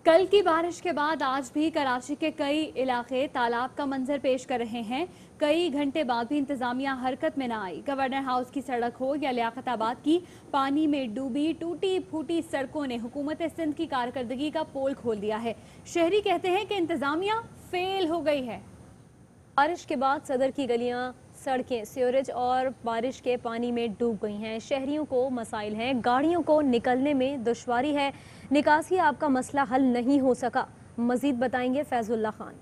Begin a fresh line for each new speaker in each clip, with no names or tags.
कल की बारिश के बाद आज भी कराची के कई इलाके तालाब का मंजर पेश कर रहे हैं। कई घंटे बाद भी इंतजामिया हरकत में न आई। गवर्नर हाउस की सड़क हो या लियाकताबाद की, पानी में डूबी टूटी फूटी सड़कों ने हुकूमत सिंध की कारकर्दगी का पोल खोल दिया है। शहरी कहते हैं कि इंतजामिया फेल हो गई है।
बारिश के बाद सदर की गलियां, सड़कें सीवरेज और बारिश के पानी में डूब गई हैं। शहरियों को मसाइल हैं, गाड़ियों को निकलने में दुश्वारी है। निकासी आपका मसला हल नहीं हो सका। मजीद बताएंगे फैजुल्लाह खान।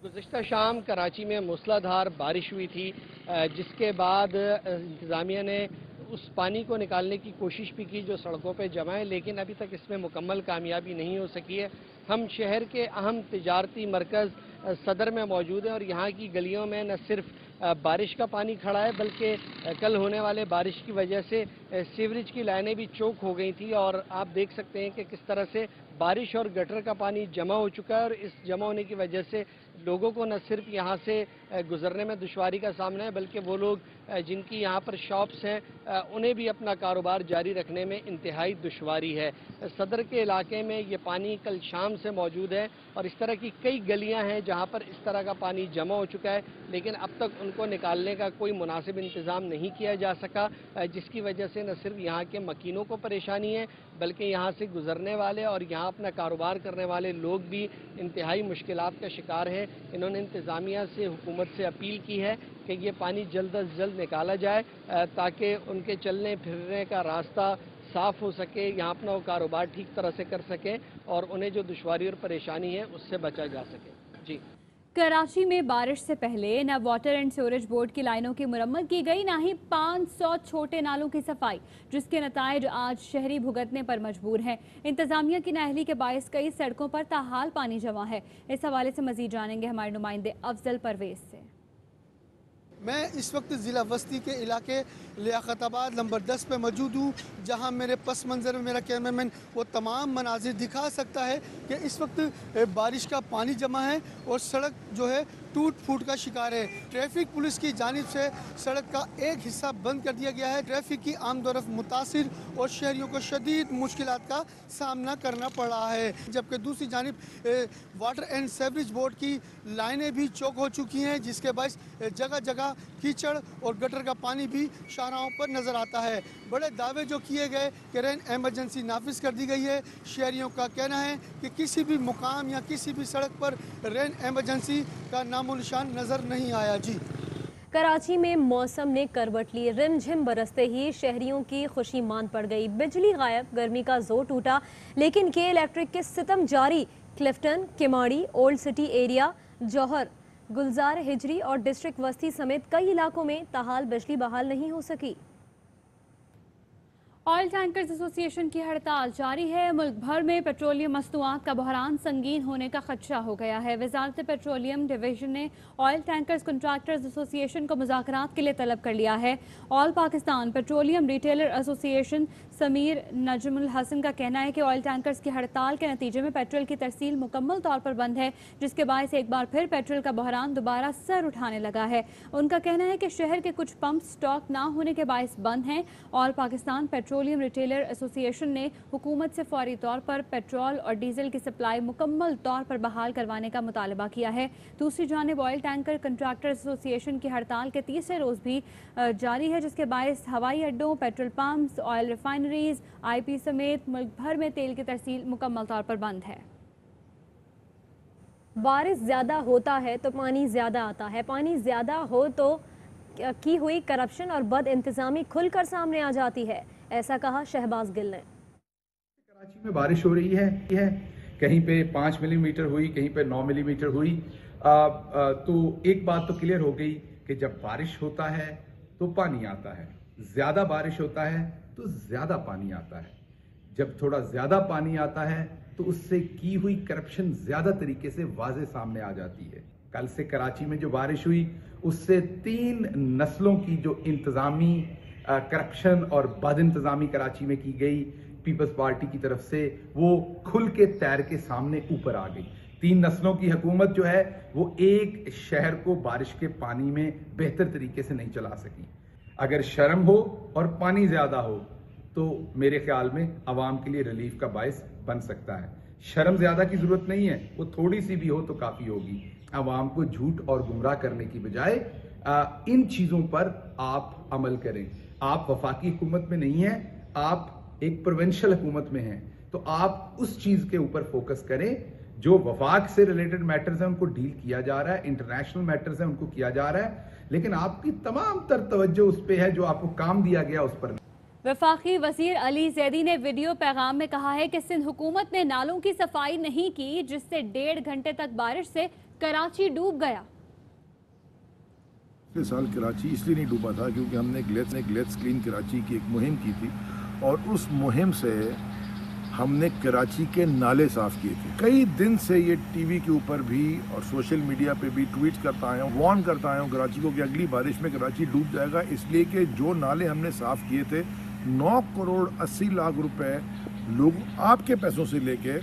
गुज़िश्ता शाम कराची में मूसलाधार बारिश हुई थी, जिसके बाद इंतज़ामिया ने उस पानी को निकालने की कोशिश भी की जो सड़कों पे जमा है, लेकिन अभी तक इसमें मुकम्मल कामयाबी नहीं हो सकी है। हम शहर के अहम तिजारती मरकज़ सदर में मौजूद हैं और यहाँ की गलियों में न सिर्फ बारिश का पानी खड़ा है, बल्कि कल होने वाले बारिश की वजह से सीवरेज की लाइनें भी चौक हो गई थी। और आप देख सकते हैं कि किस तरह से बारिश और गटर का पानी जमा हो चुका है और इस जमा होने की वजह से लोगों को न सिर्फ यहाँ से गुजरने में दुश्वारी का सामना है, बल्कि वो लोग जिनकी यहाँ पर शॉप्स हैं उन्हें भी अपना कारोबार जारी रखने में इंतहाई दुश्वारी है। सदर के इलाके में ये पानी कल शाम से मौजूद है और इस तरह की कई गलियाँ हैं जहाँ पर इस तरह का पानी जमा हो चुका है, लेकिन अब तक उनको निकालने का कोई मुनासिब इंतज़ाम नहीं किया जा सका, जिसकी वजह से न सिर्फ यहाँ के मकीनों को परेशानी है, बल्कि यहाँ से गुजरने वाले और यहाँ अपना कारोबार करने वाले लोग भी इंतहाई मुश्किलात का शिकार हैं। इन्होंने इंतज़ामिया से, हुकूमत से अपील की है कि ये पानी जल्द अज जल्द निकाला जाए ताकि उनके चलने फिरने का रास्ता साफ़ हो सके, यहाँ अपना वो कारोबार ठीक तरह से कर सकें और उन्हें जो दुश्वारी और परेशानी है उससे बचा जा सके। जी।
कराची में बारिश से पहले न वाटर एंड सीवरेज बोर्ड की लाइनों की मुरम्मत की गई, न ही 500 छोटे नालों की सफाई, जिसके नतायज आज शहरी भुगतने पर मजबूर हैं। इंतजामिया की नाअहली के बायस कई सड़कों पर ताहाल पानी जमा है। इस हवाले से मजीद जानेंगे हमारे नुमाइंदे अफजल परवेज से।
मैं इस वक्त ज़िला वस्ती के इलाके लियाकताबाद नंबर 10 पे मौजूद हूँ, जहाँ मेरे पस मंज़र में मेरा कैमरामैन वो तमाम मनाजिर दिखा सकता है कि इस वक्त बारिश का पानी जमा है और सड़क जो है टूट फूट का शिकार है। ट्रैफिक पुलिस की जानिब से सड़क का एक हिस्सा बंद कर दिया गया है। ट्रैफिक की आमदोरफ्त मुतासिर और शहरियों को शदीद मुश्किलात का सामना करना पड़ रहा है, जबकि दूसरी जानिब वाटर एंड सीवरेज बोर्ड की लाइनें भी चौक हो चुकी हैं, जिसके बायस जगह जगह कीचड़ और गटर का पानी भी शाहराहों पर नज़र आता है। बड़े दावे जो किए गए कि रेन एमरजेंसी नाफिज कर दी गई है, शहरियों का कहना है कि किसी भी मुकाम या किसी भी सड़क पर रेन एमरजेंसी का नामो निशान नज़र नहीं आया। जी।
कराची में मौसम ने करवट ली। रिमझिम बरसते ही शहरियों की खुशी मान पड़ गई। बिजली गायब, गर्मी का जोर टूटा, लेकिन के इलेक्ट्रिक के सितम जारी। Clifton, Kimadi, old city area, जौहर, गुलजार हिजरी और डिस्ट्रिक्ट वस्ती समेत कई इलाकों में ताहाल बिजली बहाल नहीं हो सकी।
ऑयल टैंकर्स एसोसिएशन की हड़ताल जारी है। मुल्क भर में पेट्रोलियम मसनूआत का बहरान संगीन होने का खदशा हो गया है। वजारत पेट्रोलियम डिवीजन ने ऑयल टैंकर्स कंट्रैक्टर्स एसोसिएशन को मुज़ाकरात के लिए तलब कर लिया है। All Pakistan petroleum retailer association Sameer Najmul Hasan का कहना है कि ऑयल टैंकर्स की हड़ताल के नतीजे में पेट्रोल की तरसील मुकम्मल तौर पर बंद है, जिसके बायस एक बार फिर पेट्रोल का बहरान दोबारा सर उठाने लगा है। उनका कहना है कि शहर के कुछ पंप स्टॉक ना होने के बायस बंद हैं। All Pakistan petroleum retailer association ने हुकूमत से फौरी तौर पर पेट्रोल और डीजल की सप्लाई मुकम्मल तौर पर बहाल करवाने का मुतालबा किया है। दूसरी जानिब ऑयल टैंकर कंट्रैक्टर एसोसिएशन की हड़ताल के तीसरे रोज भी जारी है, जिसके बायस हवाई अड्डों, petrol pumps, oil refineries, IP समेत मुल्क भर में तेल की तरसील मुकम्मल तौर पर बंद है।
बारिश ज्यादा होता है तो पानी ज्यादा आता है, पानी ज्यादा हो तो की हुई करप्शन और बद इंतजामी खुलकर सामने आ जाती है, ऐसा कहा शहबाज गिल ने।
कराची में बारिश हो रही है, कहीं पे 5 मिलीमीटर हुई, कहीं पे 9 मिलीमीटर हुई। तो एक बात तो क्लियर हो गई कि जब बारिश होता है तो पानी आता है, ज्यादा बारिश होता है तो ज्यादा पानी आता है। जब थोड़ा ज्यादा पानी आता है तो उससे की हुई करप्शन ज्यादा तरीके से वाज़े सामने आ जाती है। कल से कराची में जो बारिश हुई उससे 3 नस्लों की जो इंतजामी करप्शन और बद इंतजामी कराची में की गई पीपल्स पार्टी की तरफ से, वो खुल के तैर के सामने ऊपर आ गई। 3 नस्लों की हुकूमत जो है वो एक शहर को बारिश के पानी में बेहतर तरीके से नहीं चला सकी। अगर शर्म हो और पानी ज्यादा हो तो मेरे ख्याल में आवाम के लिए रिलीफ का बायस बन सकता है। शर्म ज्यादा की जरूरत नहीं है, वो थोड़ी सी भी हो तो काफी होगी। आवाम को झूठ और गुमराह करने की बजाय इन चीजों पर आप अमल करें। आप वफाकी हुकूमत में नहीं हैं, आप एक प्रोविंशियल हुकूमत में हैं, तो आप उस चीज के ऊपर फोकस करें। जो वफाक से रिलेटेड मैटर्स हैं उनको डील किया जा रहा है, इंटरनेशनल मैटर्स हैं उनको किया जा रहा है, लेकिन आपकी तमाम तर तवज्जो उस पे है जो आपको काम दिया गया उस पर।
वफाकी वजीर अली जैदी ने वीडियो पैगाम में कहा है कि सिंध हुकूमत ने नालों की सफाई नहीं की, जिससे 1.5 घंटे तक बारिश से कराची डूब गया।
पिछले साल कराची इसलिए नहीं डूबा था क्योंकि हमने ग्लेट्स क्लीन कराची की एक मुहिम की थी, और उस मुहिम से हमने कराची के नाले साफ किए थे। कई दिन से ये टीवी के ऊपर भी और सोशल मीडिया पे भी ट्वीट करता आया हूँ, वार्न करता आया हूँ कराची को कि अगली बारिश में कराची डूब जाएगा, इसलिए कि जो नाले हमने साफ किए थे 9 करोड़ 80 लाख रुपए लोग आपके पैसों से लेके,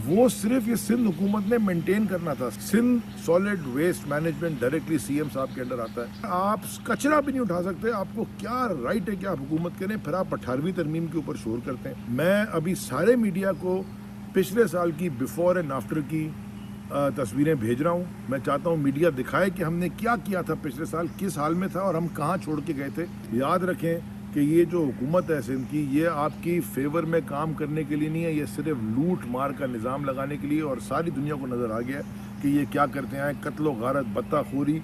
वो सिर्फ ये सिंध हुकूमत ने मेंटेन करना था। Sindh solid waste management directly CM साहब के अंडर आता है। आप कचरा भी नहीं उठा सकते, आपको क्या राइट है कि आप हुकूमत करें, फिर आप 18वीं तरमीम के ऊपर शोर करते हैं। मैं अभी सारे मीडिया को पिछले साल की बिफोर एंड आफ्टर की तस्वीरें भेज रहा हूँ। मैं चाहता हूँ मीडिया दिखाए कि हमने क्या किया था पिछले साल, किस हाल में था और हम कहाँ छोड़ के गए थे। याद रखें कि ये जो हुकूमत है सिंध की, ये आपकी फेवर में काम करने के लिए नहीं है, ये सिर्फ लूट मार का निज़ाम लगाने के लिए, और सारी दुनिया को नज़र आ गया कि ये क्या करते हैं। कत्लो गारत, बत्ताखोरी,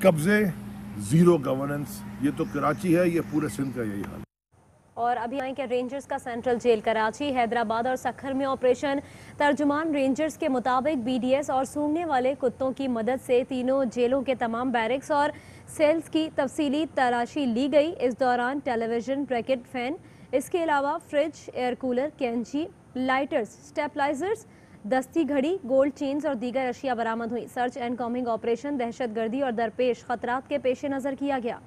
कब्जे, ज़ीरो गवर्नेंस, ये तो कराची है, ये पूरे सिंध का यही हाल है।
और अभी आए कि रेंजर्स का सेंट्रल जेल कराची, हैदराबाद और सखर में ऑपरेशन। तर्जुमान रेंजर्स के मुताबिक बीडीएस और सूंघने वाले कुत्तों की मदद से तीनों जेलों के तमाम बैरिक्स और सेल्स की तफसीली तलाशी ली गई। इस दौरान टेलीविजन, ब्रैकेट, फैन, इसके अलावा फ्रिज, एयर कूलर, कैंची, लाइटर्स, स्टेबलाइजर्स, दस्ती घड़ी, गोल्ड चेन्स और दीगर अशिया बरामद हुई। सर्च एंड कॉम्बिंग ऑपरेशन दहशतगर्दी और दरपेश खतरात के पेश नज़र किया गया।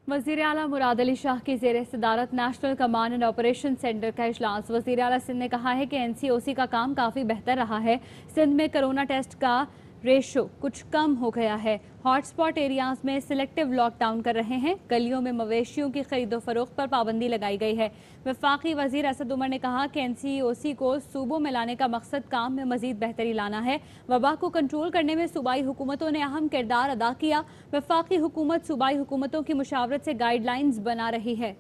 वज़ीर आला मुराद अली शाह की ज़ेर सदारत national command and operation centre का इजलास। वज़ीर आला सिंध ने कहा है कि NCOC का काम काफ़ी बेहतर रहा है। सिंध में कोरोना टेस्ट का रेशो कुछ कम हो गया है। हॉटस्पॉट एरियाज में सिलेक्टिव लॉकडाउन कर रहे हैं। गलियों में मवेशियों की खरीदो फरोख्त पर पाबंदी लगाई गई है। वफाकी वजीर असद उमर ने कहा कि NCOC को सूबों में लाने का मकसद काम में मजीद बेहतरी लाना है। वबा को कंट्रोल करने में सूबाई हुकूमतों ने अहम किरदार अदा किया। वफाकी हुकूमत सूबाई हुकूमतों की मुशावरत से गाइडलाइंस बना रही है।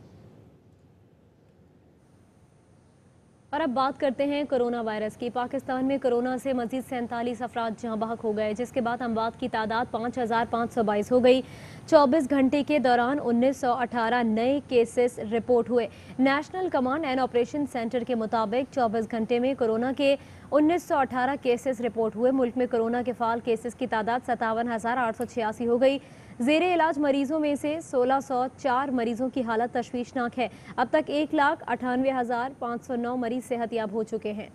और अब बात करते हैं कोरोना वायरस की। पाकिस्तान में कोरोना से मजीद 47 अफराद जहाँ बहक हो गए, जिसके बाद अमवात की तादाद 5522 हो गई। 24 घंटे के दौरान 1918 नए केसेस रिपोर्ट हुए। National command and operation centre के मुताबिक 24 घंटे में कोरोना के 1918 केसेस रिपोर्ट हुए। मुल्क में कोरोना के फाल केसेस की तादाद 57,886 हो गई। ज़ेरे इलाज मरीजों में से 1604 मरीजों की हालत तशवीशनाक है। अब तक 1,98,509 मरीज सेहतयाब हो चुके हैं।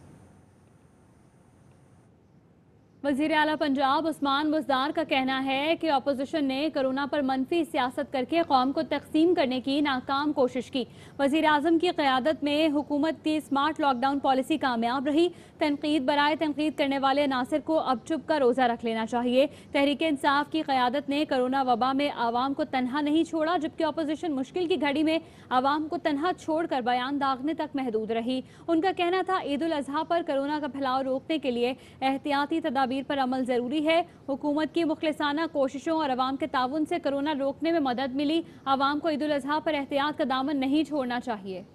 वज़ीर आला पंजाब उस्मान बुज़दार का कहना है कि अपोजिशन ने कोरोना पर मनफी सियासत करके कौम को तकसीम करने की नाकाम कोशिश की। वज़ीर आज़म की क़यादत में हुकूमत की स्मार्ट लॉकडाउन पॉलिसी कामयाब रही। तनकीद बराए तनकीद करने वाले नासिर को अब चुप का रोज़ा रख लेना चाहिए। तहरीक इंसाफ की क़यादत ने कोरोना वबा में आवाम को तनहा नहीं छोड़ा, जबकि अपोजिशन मुश्किल की घड़ी में आवाम को तनहा छोड़कर बयान दागने तक महदूद रही। उनका कहना था ईद उल अज़हा पर कोरोना का फैलाव रोकने के लिए एहतियाती तदाबीर पर अमल जरूरी है। हुकूमत की मुखलिसाना कोशिशों और अवाम के ताउन से कोरोना रोकने में मदद मिली। आवाम को ईद उल अज़हा पर एहतियात का दामन नहीं छोड़ना चाहिए।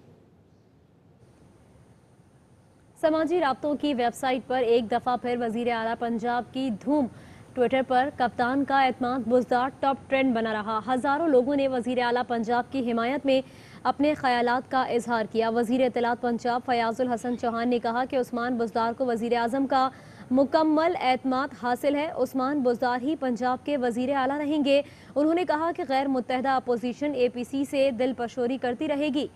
समाजी राब्तों की वेबसाइट पर एक दफ़ा फिर वज़ीर आला पंजाब की धूम। ट्विटर पर कप्तान का एतमाद बुज़दार टॉप ट्रेंड बना रहा। हज़ारों लोगों ने वज़ीर आला पंजाब की हिमायत में अपने ख्यालात का इजहार किया। वज़ीर इत्तलात पंजाब फयाजुल हसन चौहान ने कहा कि उस्मान बुज़दार को वज़ीर आज़म का मुकम्मल एतमाद हासिल है। उस्मान बुज़दार ही पंजाब के वज़ीर आला रहेंगे। उन्होंने कहा कि गैर मुत्तहदा अपोजिशन APC से दिल पशोरी करती रहेगी।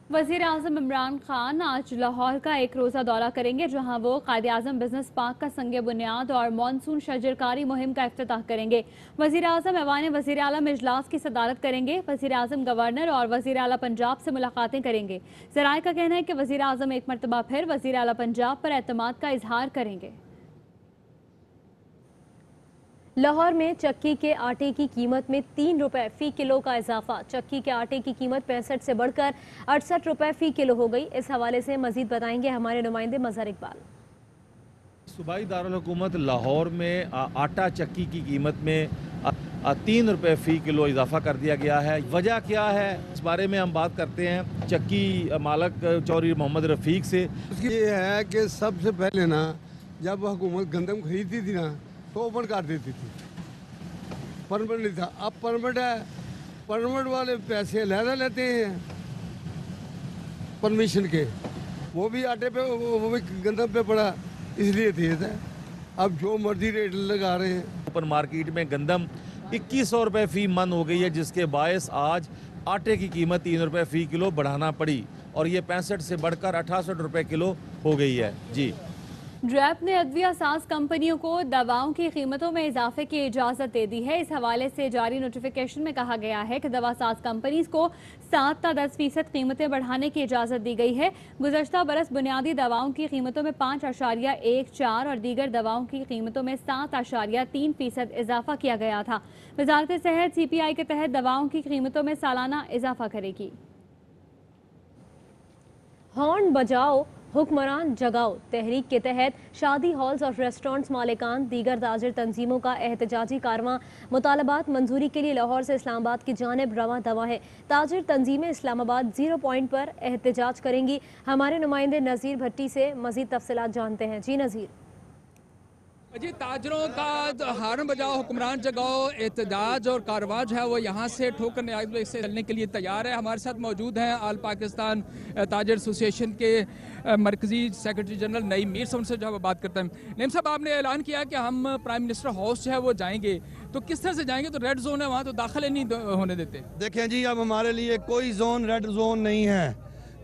वज़ीर आज़म इमरान खान आज लाहौर का एक रोज़ा दौरा करेंगे, जहां वो कायदे आज़म बिजनेस पार्क का संगे बुनियाद और मानसून शजरकारी मुहिम का इफ्तिताह करेंगे। वज़ीर आज़म ऐवान वज़ीर आला में इजलास की सदारत करेंगे। वज़ीर आज़म गवर्नर और वज़ीर आला पंजाब से मुलाकातें करेंगे। ज़राए का कहना है कि वज़ीर आज़म एक मरतबा फिर वज़ीर आला पंजाब पर एतमाद का इजहार करेंगे।
लाहौर में चक्की के आटे की कीमत में 3 रुपए फी किलो का इजाफा। चक्की के आटे की कीमत 65 से बढ़कर 68 रुपए फी किलो हो गई। इस हवाले से मजीद बताएंगे हमारे नुमाइंदे मजहर इकबाल।
सूबाई दारुल हुकूमत लाहौर में आटा चक्की की कीमत में 3 रुपए फ़ी किलो इजाफा कर दिया गया है। वजह क्या है, इस बारे में हम बात करते हैं चक्की मालक चौधरी मोहम्मद रफ़ीक से।
ये है कि सबसे पहले ना जब हुकूमत गंदम खरीदती थी ना तो ओपन कर देती थी, परमिट नहीं था। अब परमिट है, परमिट वाले पैसे लहरा लेते हैं परमिशन के, वो भी आटे पे वो भी गंदम पे पड़ा, इसलिए तेज है। अब जो मर्जी रेट लगा रहे हैं।
ओपन मार्केट में गंदम 2100 रुपये फ़ी मन हो गई है, जिसके बायस आज आटे की कीमत 3 रुपये फ़ी किलो बढ़ाना पड़ी और ये 65 से बढ़कर 68 रुपये किलो हो गई है। जी,
ड्रैप ने अदविया साज कंपनियों को दवाओं की कीमतों में इजाफे की इजाज़त दे दी है। इस हवाले से जारी नोटिफिकेशन में कहा गया है कि दवा साज कंपनीज को 7 या 10% कीमतें बढ़ाने की इजाज़त दी गई है। गुज़श्ता बरस बुनियादी दवाओं की कीमतों में 5.14 और दीगर दवाओं की कीमतों में 7.3% इजाफा किया गया था। वजारत सेहत CPI के तहत दवाओं की कीमतों में सालाना इजाफा करेगी।
हॉर्न बजाओ हुक्मरान जगाओ तहरीक के तहत शादी हॉल्स और रेस्टोरेंट्स मालिकान दीगर ताजिर तंजीमों का एहतजाजी कारवां मुतालबात मंजूरी के लिए लाहौर से इस्लामाबाद की जानिब रवां दवा है। ताजिर तंजीमें इस्लामाबाद 0 पॉइंट पर एहतजाज करेंगी। हमारे नुमाइंदे नज़ीर भट्टी से मजीद तफसीलात जानते हैं। जी नज़ीर।
जी, ताजरों का हार्न बजाओ हुक्मरान जगाओ एहतजाज और कारवां जो है वो यहाँ से ठोकर न्याय से चलने के लिए तैयार है। हमारे साथ मौजूद हैं आल पाकिस्तान ताजर एसोसिएशन के मरकजी सेक्रेटरी जनरल नईम मीर साहब से जो है बात करते हैं। नईम साहब, आपने ऐलान किया कि हम प्राइम मिनिस्टर हाउस जो है वो जाएंगे, तो किस तरह से जाएंगे? तो रेड जोन है वहाँ, तो दाखिले नहीं होने देते।
देखें जी, अब हमारे लिए कोई जोन रेड जोन नहीं है,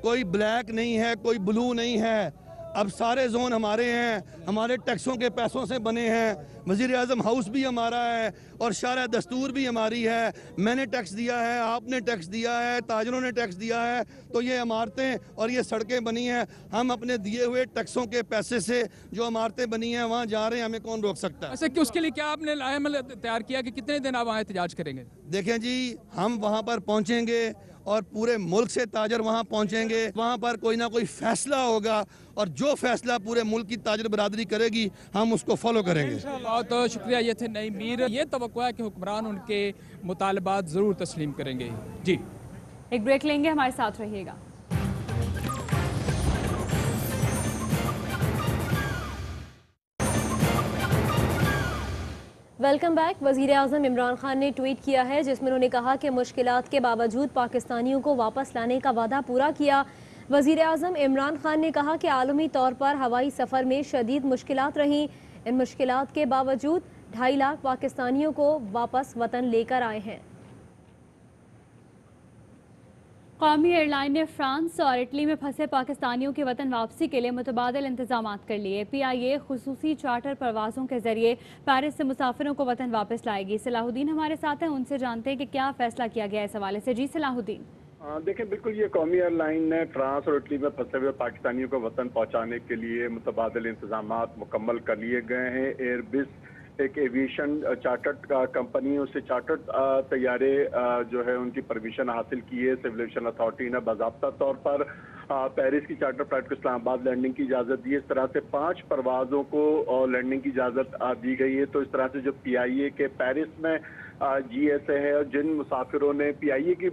कोई ब्लैक नहीं है, कोई ब्लू नहीं है। अब सारे जोन हमारे हैं, हमारे टैक्सों के पैसों से बने हैं। वज़ीर आज़म हाउस भी हमारा है और शारा दस्तूर भी हमारी है। मैंने टैक्स दिया है, आपने टैक्स दिया है, ताजरों ने टैक्स दिया है, तो ये इमारतें और ये सड़कें बनी हैं। हम अपने दिए हुए टैक्सों के पैसे से जो इमारतें बनी हैं वहाँ जा रहे हैं, हमें कौन रोक सकता है?
ऐसे कि उसके लिए क्या आपने लाएमल तैयार किया कि कितने दिन आप वहाँ एहतजाज करेंगे?
देखें जी, हम वहाँ पर पहुँचेंगे और पूरे मुल्क से ताजर वहाँ पहुँचेंगे। वहाँ पर कोई ना कोई फैसला होगा और जो फैसला पूरे मुल्क की ताजर बरादरी करेगी हम उसको फॉलो करेंगे।
बहुत शुक्रिया। ये थे नईम मीर। ये तवक्को है कि हुक्मरान उनके मुतालबात ज़रूर तस्लीम करेंगे। जी,
एक ब्रेक लेंगे, हमारे साथ रहिएगा।
Welcome back. वज़ीर आज़म इमरान खान ने ट्वीट किया है जिसमें उन्होंने कहा कि मुश्किलात के बावजूद पाकिस्तानियों को वापस लाने का वादा पूरा किया। वज़ीर आज़म इमरान खान ने कहा कि आलमी तौर पर हवाई सफ़र में शदीद मुश्किलात रहीं। इन मुश्किलात के बावजूद 2.5 लाख पाकिस्तानियों को वापस वतन लेकर आए हैं।
कौमी एयरलाइन ने फ्रांस और इटली में फंसे पाकिस्तानियों की वतन वापसी के लिए मुतबादिल इंतजाम कर लिए। PIA खुसूसी चार्टर परवाज़ों के जरिए पेरिस से मुसाफिरों को वतन वापस लाएगी। सलाहुद्दीन हमारे साथ हैं, उनसे जानते हैं कि क्या फैसला किया गया इस हवाले से। जी सलाहुद्दीन।
देखें, बिल्कुल ये कौमी एयरलाइन ने फ्रांस और इटली में फंसे हुए पाकिस्तानियों को वतन पहुंचाने के लिए मुतबादिल इंतजाम मुकम्मल कर लिए गए हैं। एयरबिस एक एविएशन चार्टर्ड कंपनी, उससे चार्टर्ड तैयारे जो है उनकी परमिशन हासिल की है। सिविल एविएशन अथॉरिटी ने बाज़ाब्ता तौर पर पेरिस की चार्टर फ्लाइट को इस्लामाबाद लैंडिंग की इजाज़त दी है। इस तरह से 5 परवाज़ों को लैंडिंग की इजाज़त दी गई है। तो इस तरह से जो PIA के पेरिस में GSA है और जिन मुसाफिरों ने PIA की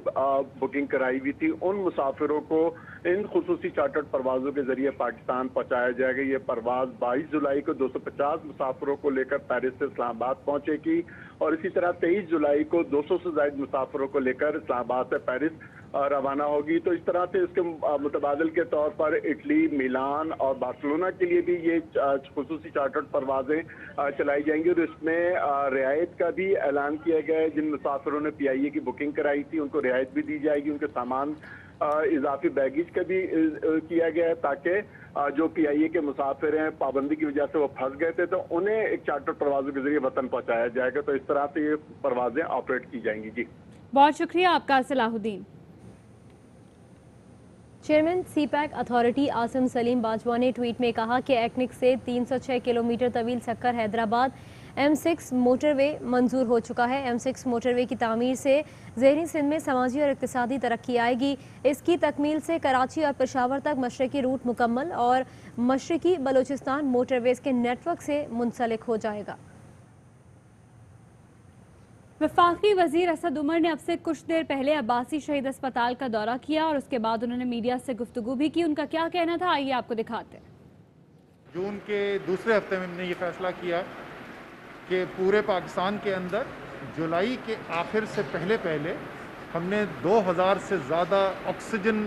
बुकिंग कराई हुई थी, उन मुसाफिरों को इन खुसूसी चार्टर्ड परवाज़ों के जरिए पाकिस्तान पहुंचाया जाएगा। ये परवाज़ 22 जुलाई को 250 मुसाफिरों को लेकर पेरिस से इस्लामाबाद पहुंचेगी और इसी तरह 23 जुलाई को 200 से ज़ायद मुसाफिरों को लेकर इस्लामाबाद से पेरिस रवाना होगी। तो इस तरह से इसके मुतबादिल के तौर पर इटली, मिलान और बार्सिलोना के लिए भी ये खुसूसी चार्टर्ड परवाज़ें चलाई जाएंगी और इसमें रियायत का भी ऐलान किया गया है। जिन मुसाफिरों ने PIA की बुकिंग कराई थी उनको रियायत भी दी जाएगी। उनके सामान इजाफी बैगेज का भी किया गया है ताकि जो PIA के मुसाफिर हैं पाबंदी की वजह से वो फंस गए थे, तो उन्हें एक चार्टर परवाज़ों के जरिए वतन पहुंचाया जाएगा। तो इस तरह से ये परवाज़ें ऑपरेट की जाएंगी। जी,
बहुत शुक्रिया आपका Salahuddin.
Chairman CPAC authority Asim Salim Bajwa ने ट्वीट में कहा कि एक्निक से 306 किलोमीटर तवील सक्कर हैदराबाद M6 موٹر وے منظور ہو چکا ہے۔ M6 موٹر وے کی تعمیر سے زیریں سندھ میں سماجی اور اقتصادی ترقی آئے گی۔ اس کی تکمیل سے کراچی اور پشاور تک مشرقی روٹ مکمل اور مشرقی بلوچستان موٹر ویز کے نیٹ ورک سے منسلک ہو جائے گا۔
وفاقی وزیر اسد عمر نے اب سے کچھ دیر پہلے عباسی شہید اسپتال کا دورہ کیا اور اس کے بعد انہوں نے میڈیا سے گفتگو بھی کی۔ ان کا کیا کہنا تھا، آئیے آپ کو دکھاتے ہیں۔
جون کے دوسرے ہفتے میں ہم نے یہ فیصلہ کیا کہ پورے پاکستان کے اندر جولائی کے آخر سے پہلے ہم نے 2000 سے زیادہ آکسیجن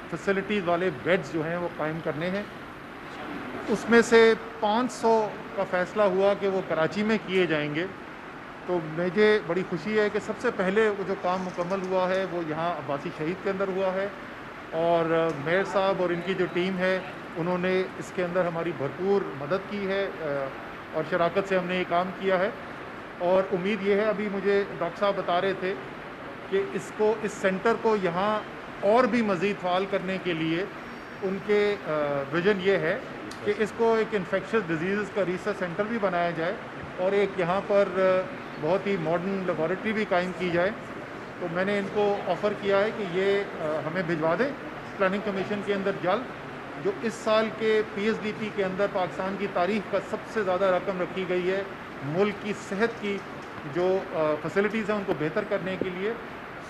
فیسلٹیز والے بیڈز جو ہیں وہ قائم کرنے ہیں۔ اس میں سے 500 کا فیصلہ ہوا کہ وہ کراچی میں کیے جائیں گے۔ تو مجھے بڑی خوشی ہے کہ سب سے پہلے وہ جو کام مکمل ہوا ہے وہ یہاں عباسی شہید کے اندر ہوا ہے، اور میئر صاحب اور ان کی جو ٹیم ہے انہوں نے اس کے اندر ہماری بھرپور مدد کی ہے اور شراکت سے ہم نے یہ کام کیا ہے۔ اور امید یہ ہے، ابھی مجھے ڈاکٹر صاحب بتا رہے تھے کہ اس سینٹر کو یہاں اور بھی مزید فعال کرنے کے لیے ان کے ویژن یہ ہے کہ اس کو ایک انفیکشس ڈیزیزز کا ریسرچ سینٹر بھی بنایا جائے اور ایک یہاں پر بہت ہی ماڈرن لیبارٹری بھی قائم کی جائے۔ تو میں نے ان کو آفر کیا ہے کہ یہ ہمیں بھجوا دیں پلاننگ کمیشن کے اندر جلد۔ جو اس سال کے PSDP کے اندر پاکستان کی تاریخ کا سب سے زیادہ رقم رکھی گئی ہے ملک کی صحت کی جو فیسلٹیز ہیں ان کو بہتر کرنے کے لیے،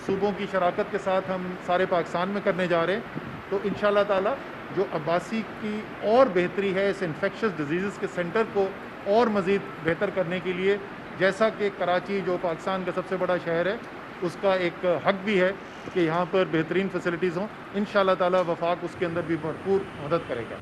صوبوں کی شراکت کے ساتھ ہم سارے پاکستان میں کرنے جا رہے ہیں۔ تو انشاءاللہ تعالی جو عباسی کی اور بہتری ہے اس انفیکشس ڈیزیزز کے سینٹر کو اور مزید بہتر کرنے کے لیے، جیسا کہ کراچی جو پاکستان کا سب سے بڑا شہر ہے اس کا ایک حق بھی ہے کہ یہاں پر بہترین فیسلٹیز ہوں، انشاءاللہ تعالی وفاق اس کے اندر بھی بھرپور مدد کرے گا۔